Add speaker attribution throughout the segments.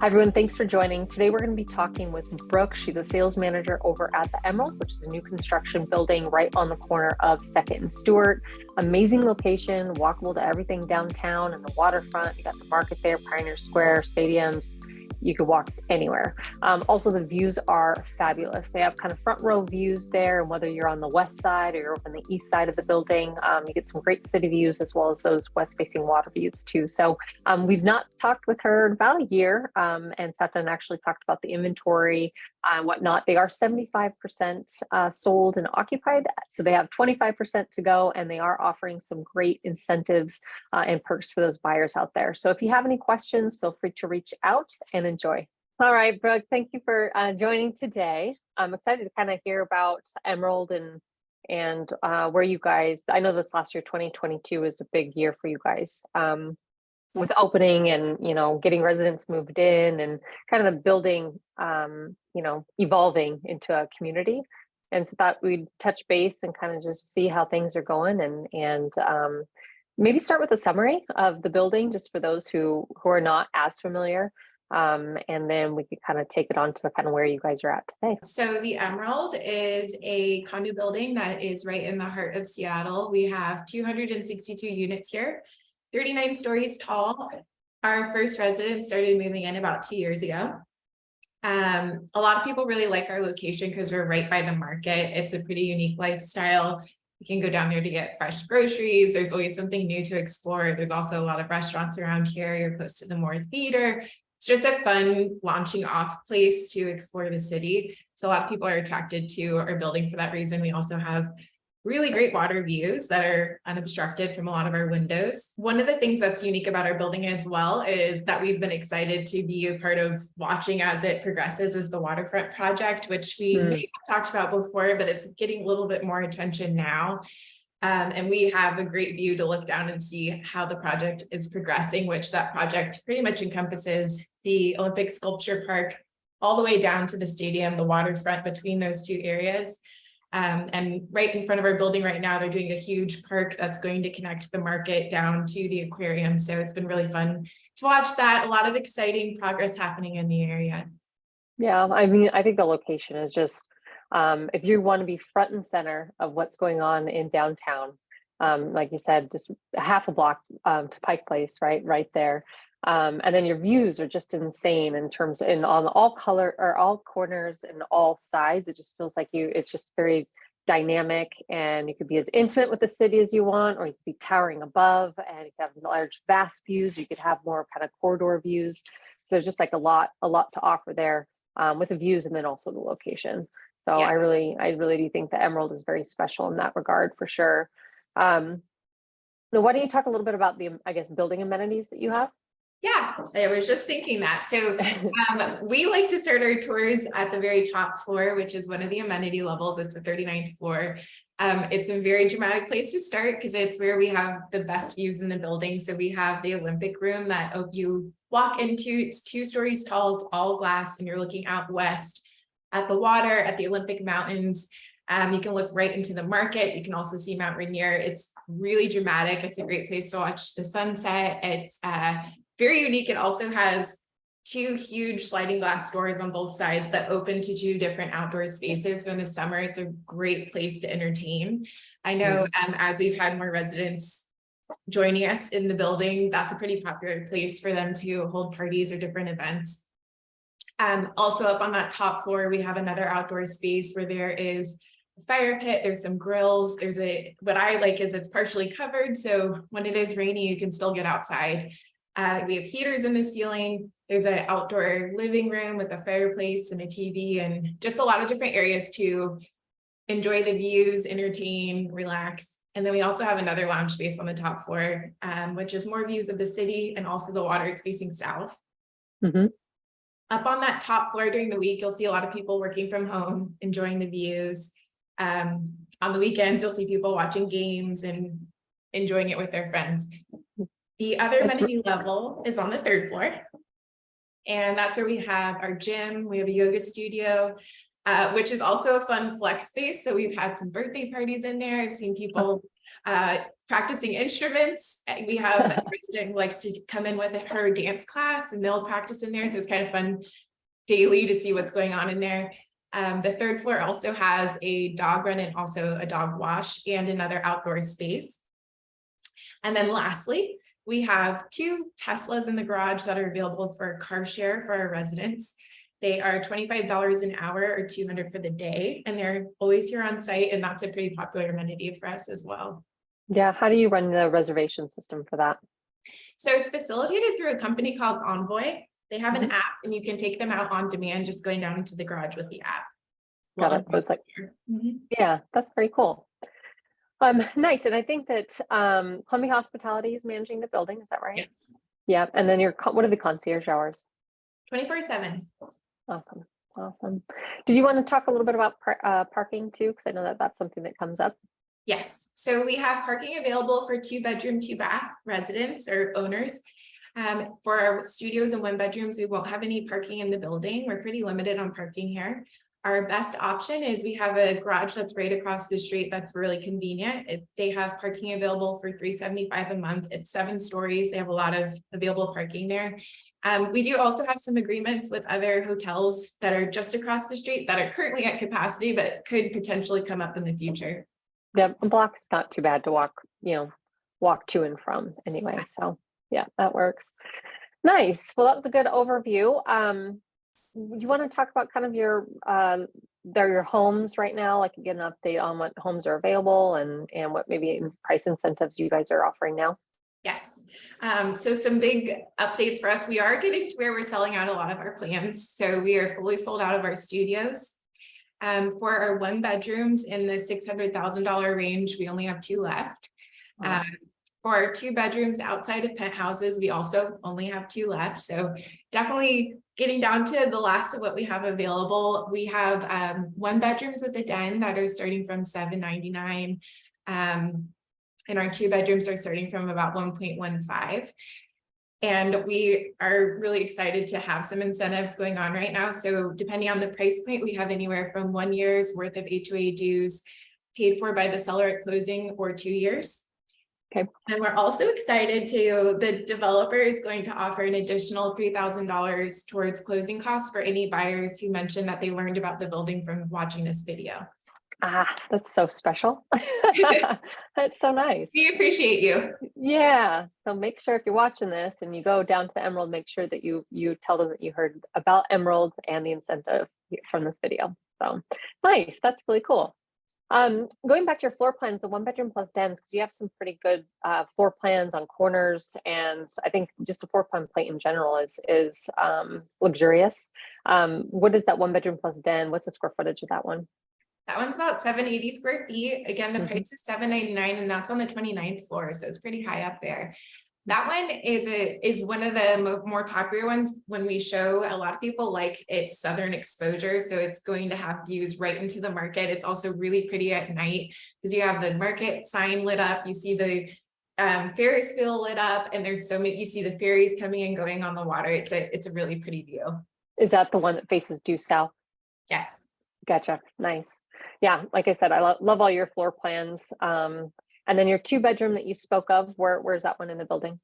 Speaker 1: Hi, everyone. Thanks for joining. Today, we're going to be talking with Brooke. She's a sales manager over at the Emerald, which is a new construction building right on the corner of 2nd and Stewart. Amazing location, walkable to everything downtown and the waterfront. You got the market there, Pioneer Square, stadiums. You could walk anywhere. Also, the views are fabulous. They have kind of front row views there, and whether you're on the west side or you're on the east side of the building, you get some great city views as well as those west-facing water views too. So we've not talked with her in about a year, and sat down and actually talked about the inventory and whatnot. They are 75% sold and occupied, so they have 25% to go, and they are offering some great incentives and perks for those buyers out there. So if you have any questions, feel free to reach out and enjoy. All right, Brooke, thank you for joining today. I'm excited to kind of hear about Emerald and where you guys, I know this last year, 2022 was a big year for you guys with opening and, getting residents moved in and kind of the building, evolving into a community. And so thought we'd touch base and kind of just see how things are going and maybe start with a summary of the building just for those who are not as familiar. And then we could kind of take it on to kind of where you guys are at today.
Speaker 2: So the Emerald is a condo building that is right in the heart of Seattle. We have 262 units here, 39 stories tall. Our first residents started moving in about 2 years ago. A lot of people really like our location because we're right by the market. It's a pretty unique lifestyle. You can go down there to get fresh groceries. There's always something new to explore. There's also a lot of restaurants around here. You're close to the Moore Theater. It's just a fun launching off place to explore the city. So a lot of people are attracted to our building for that reason. We also have really great water views that are unobstructed from a lot of our windows. One of the things that's unique about our building as well is that we've been excited to be a part of watching as it progresses is the waterfront project, which we may have talked about before, but it's getting a little bit more attention now. And we have a great view to look down and see how the project is progressing, which that project pretty much encompasses the Olympic Sculpture Park all the way down to the stadium, the waterfront between those two areas. And right in front of our building right now, they're doing a huge park that's going to connect the market down to the aquarium. So it's been really fun to watch that. A lot of exciting progress happening in the area.
Speaker 1: Yeah, I mean, I think the location is just, if you want to be front and center of what's going on in downtown, like you said, just a half a block to Pike Place, right there. And then your views are just insane in terms on all color or all corners and all sides. It just feels like it's just very dynamic, and you could be as intimate with the city as you want, or you could be towering above and you could have large, vast views. You could have more kind of corridor views. So there's just like a lot to offer there with the views and then also the location. So yeah. I really do think the Emerald is very special in that regard for sure. Now, why don't you talk a little bit about the, I guess, building amenities that you have?
Speaker 2: Yeah, I was just thinking that. So we like to start our tours at the very top floor, which is one of the amenity levels. It's the 39th floor. It's a very dramatic place to start because it's where we have the best views in the building. So we have the Olympic room that you walk into. It's 2 stories tall. It's all glass, and you're looking out west at the water, at the Olympic Mountains. You can look right into the market. You can also see Mount Rainier. It's really dramatic. It's a great place to watch the sunset. It's very unique. It also has 2 huge sliding glass doors on both sides that open to 2 different outdoor spaces. So in the summer, it's a great place to entertain. I know as we've had more residents joining us in the building, that's a pretty popular place for them to hold parties or different events. Also up on that top floor, we have another outdoor space where there is a fire pit. There's some grills. What I like is it's partially covered. So when it is rainy, you can still get outside. We have heaters in the ceiling. There's an outdoor living room with a fireplace and a TV and just a lot of different areas to enjoy the views, entertain, relax. And then we also have another lounge space on the top floor, which is more views of the city and also the water. It's facing south. Up on that top floor during the week, you'll see a lot of people working from home, enjoying the views. On the weekends, you'll see people watching games and enjoying it with their friends. The other amenity level is on the 3rd floor. And that's where we have our gym. We have a yoga studio, which is also a fun flex space. So we've had some birthday parties in there. I've seen people practicing instruments. We have a resident who likes to come in with her dance class and they'll practice in there. So it's kind of fun daily to see what's going on in there. The third floor also has a dog run and also a dog wash and another outdoor space. And then lastly, we have 2 Teslas in the garage that are available for car share for our residents. They are $25 an hour or $200 for the day, and they're always here on site, and that's a pretty popular amenity for us as well.
Speaker 1: Yeah, how do you run the reservation system for that?
Speaker 2: So it's facilitated through a company called Envoy. They have an app, and you can take them out on demand just going down into the garage with the app.
Speaker 1: Got it. So it's like, yeah, that's very cool. Nice. And I think that Columbia Hospitality is managing the building. Is that right?
Speaker 2: Yes.
Speaker 1: Yeah. And then what are the concierge hours?
Speaker 2: 24/7.
Speaker 1: Awesome. Awesome. Did you want to talk a little bit about parking too? Because I know that that's something that comes up.
Speaker 2: Yes. So we have parking available for 2-bedroom, 2-bath residents or owners. For our studios and 1-bedrooms, we won't have any parking in the building. We're pretty limited on parking here. Our best option is we have a garage that's right across the street that's really convenient. They have parking available for $375 a month. It's 7 stories. They have a lot of available parking there. We do also have some agreements with other hotels that are just across the street that are currently at capacity, but could potentially come up in the future.
Speaker 1: The block is not too bad to walk to and from anyway. So yeah, that works. Nice. Well, that was a good overview. You want to talk about kind of your homes right now, like get an update on what homes are available and what maybe price incentives you guys are offering now?
Speaker 2: Yes. So some big updates for us. We are getting to where we're selling out a lot of our plans. So we are fully sold out of our studios. For our 1-bedrooms in the $600,000 range, we only have 2 left.
Speaker 1: Wow.
Speaker 2: For our 2-bedrooms outside of penthouses, we also only have 2 left. So definitely getting down to the last of what we have available. We have 1-bedrooms with a den that are starting from $799. And our 2-bedrooms are starting from about 1.15. And we are really excited to have some incentives going on right now. So depending on the price point, we have anywhere from 1 year's worth of HOA dues paid for by the seller at closing or 2 years.
Speaker 1: Okay.
Speaker 2: And we're also excited the developer is going to offer an additional $3,000 towards closing costs for any buyers who mentioned that they learned about the building from watching this video.
Speaker 1: That's so special. That's so nice.
Speaker 2: We appreciate you.
Speaker 1: Yeah. So make sure if you're watching this and you go down to Emerald, make sure that you tell them that you heard about Emerald and the incentive from this video. So nice. That's really cool. Going back to your floor plans, the 1-bedroom plus dens, because you have some pretty good floor plans on corners, and I think just the floor plan plate in general is luxurious. What is that 1-bedroom plus den? What's the square footage of that one?
Speaker 2: That one's about 780 square feet. Again, the price is $799, and that's on the 29th floor, so it's pretty high up there. That one is one of the more popular ones when we show. A lot of people like its southern exposure, so it's going to have views right into the market. It's also really pretty at night because you have the market sign lit up. You see the Ferris wheel lit up, and there's so many. You see the ferries coming and going on the water. It's a really pretty view. Is
Speaker 1: that the one that faces due south?
Speaker 2: Yes.
Speaker 1: Gotcha. Nice. Yeah, like I said, I love all your floor plans. And then your 2-bedroom that you spoke of, where's that one in the building?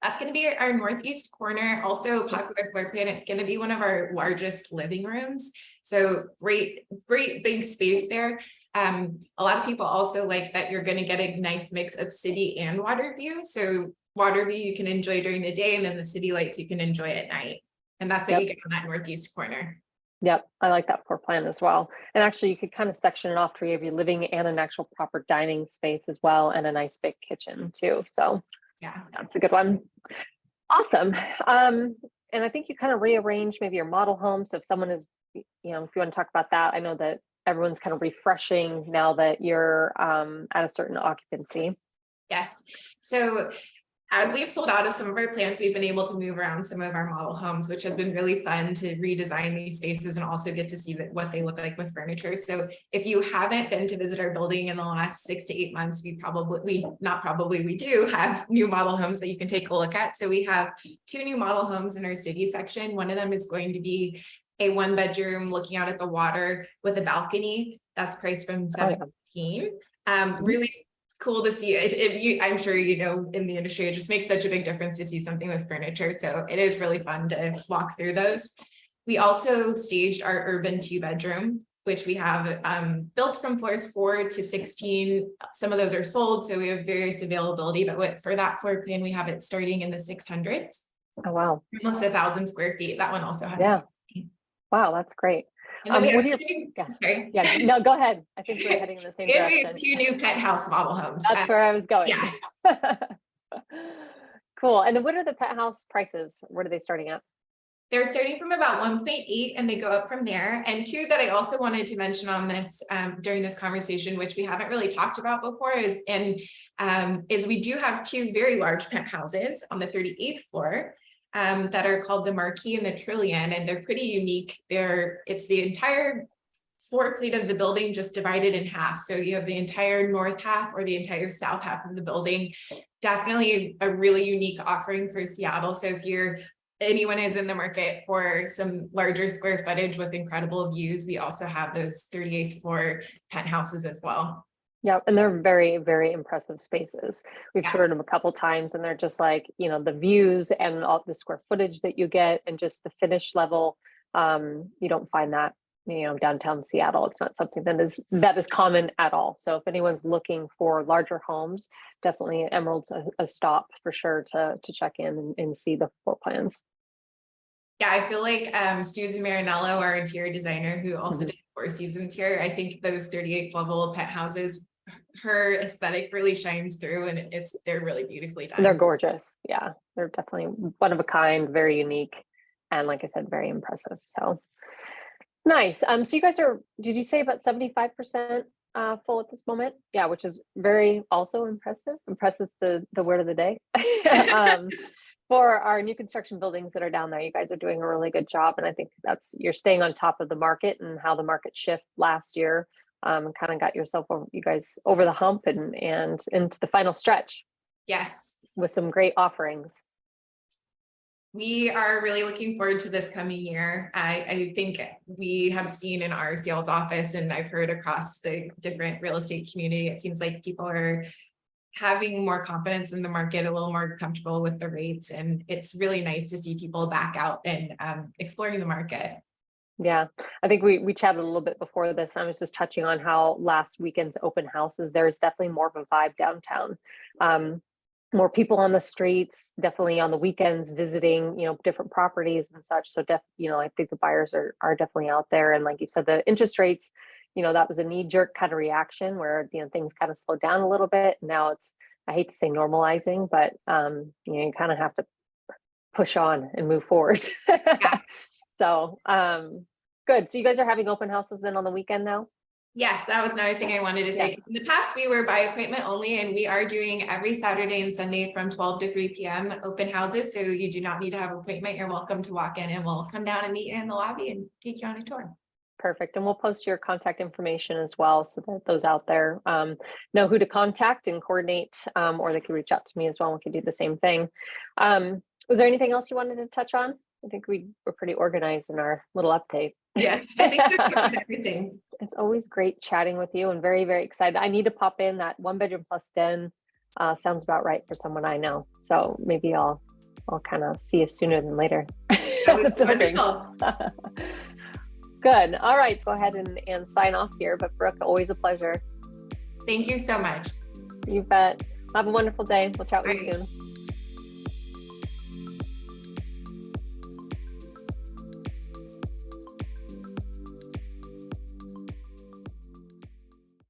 Speaker 2: That's going to be our northeast corner, also popular floor plan. It's going to be one of our largest living rooms. So great big space there. A lot of people also like that you're going to get a nice mix of city and water view. So water view you can enjoy during the day, and then the city lights you can enjoy at night. And that's what you get on that northeast corner.
Speaker 1: Yep, I like that floor plan as well. And actually, you could kind of section it off to have your living and an actual proper dining space as well, and a nice big kitchen too. So
Speaker 2: yeah,
Speaker 1: that's a good one. Awesome. And I think you kind of rearrange maybe your model home. So if someone is, if you want to talk about that, I know that everyone's kind of refreshing now that you're at a certain occupancy.
Speaker 2: Yes. So as we've sold out of some of our plans, we've been able to move around some of our model homes, which has been really fun to redesign these spaces and also get to see what they look like with furniture. So if you haven't been to visit our building in the last 6 to 8 months, we do have new model homes that you can take a look at. So we have 2 new model homes in our city section. One of them is going to be a 1-bedroom looking out at the water with a balcony that's priced from $17. Really cool to see it. I'm sure, you know, in the industry, it just makes such a big difference to see something with furniture. So it is really fun to walk through those. We also staged our urban 2-bedroom, which we have built from floors 4 to 16. Some of those are sold, so we have various availability, but for that floor plan, we have it starting in the 600s.
Speaker 1: Oh, wow.
Speaker 2: Almost 1,000 square feet. That one also has.
Speaker 1: Yeah. Wow, that's great.
Speaker 2: And then we have
Speaker 1: sorry. Yeah, no, go ahead. I think we're heading in the same
Speaker 2: and
Speaker 1: direction.
Speaker 2: we have 2 new pet house model homes.
Speaker 1: That's where I was going.
Speaker 2: Yeah.
Speaker 1: Cool. And then what are the pet house prices? What are they starting at?
Speaker 2: They're starting from about 1.8 and they go up from there. And 2 that I also wanted to mention on this during this conversation, which we haven't really talked about before, is we do have 2 very large penthouses on the 38th floor that are called the Marquee and the Trillion, and they're pretty unique. It's the entire floor plate of the building just divided in half. So you have the entire north half or the entire south half of the building. Definitely a really unique offering for Seattle. So if anyone is in the market for some larger square footage with incredible views, we also have those 38th floor penthouses as well.
Speaker 1: Yeah, and they're very, very impressive spaces. We've toured them a couple times, and they're just like, you know, the views and all the square footage that you get and just the finish level. You don't find that, you know, downtown Seattle. It's not something that is common at all. So if anyone's looking for larger homes, definitely Emerald's a stop for sure to check in and see the floor plans.
Speaker 2: Yeah, I feel like Susan Marinello, our interior designer, who also did 4 seasons here, I think those 38th level penthouses, her aesthetic really shines through, and they're really beautifully done.
Speaker 1: They're gorgeous. Yeah, they're definitely one of a kind, very unique, and like I said, very impressive. So nice. So you guys did you say about 75% full at this moment? Yeah, which is very also impressive. Impressive the word of the day. For our new construction buildings that are down there, you guys are doing a really good job. And I think you're staying on top of the market and how the market shift last year and kind of got you guys over the hump and into the final stretch.
Speaker 2: Yes.
Speaker 1: With some great offerings.
Speaker 2: We are really looking forward to this coming year. I think we have seen in our sales office, and I've heard across the different real estate community, it seems like people are having more confidence in the market, a little more comfortable with the rates. And it's really nice to see people back out and exploring the market.
Speaker 1: Yeah, I think we chatted a little bit before this. I was just touching on how last weekend's open houses, there's definitely more of a vibe downtown. More people on the streets, definitely on the weekends visiting, you know, different properties and such. So I think the buyers are definitely out there. And like you said, the interest rates, you know, that was a knee-jerk kind of reaction where, you know, things kind of slowed down a little bit. Now it's, I hate to say normalizing, but you kind of have to push on and move forward. Yeah. So good. So you guys are having open houses then on the weekend now?
Speaker 2: Yes, that was another thing I wanted to say. Yes. In the past, we were by appointment only, and we are doing every Saturday and Sunday from 12 to 3 p.m. open houses. So you do not need to have an appointment. You're welcome to walk in, and we'll come down and meet you in the lobby and take you on a tour.
Speaker 1: Perfect. And we'll post your contact information as well, so that those out there know who to contact and coordinate, or they can reach out to me as well. We can do the same thing. Was there anything else you wanted to touch on? I think we were pretty organized in our little update.
Speaker 2: Yes, I think that's everything.
Speaker 1: It's always great chatting with you, and very, very excited. I need to pop in that 1-bedroom plus den. Sounds about right for someone I know. So maybe I'll kind of see you sooner than later.
Speaker 2: That was wonderful.
Speaker 1: Good. All right. So go ahead and sign off here. But Brooke, always a pleasure.
Speaker 2: Thank you so much.
Speaker 1: You bet. Have a wonderful day. We'll chat with you soon.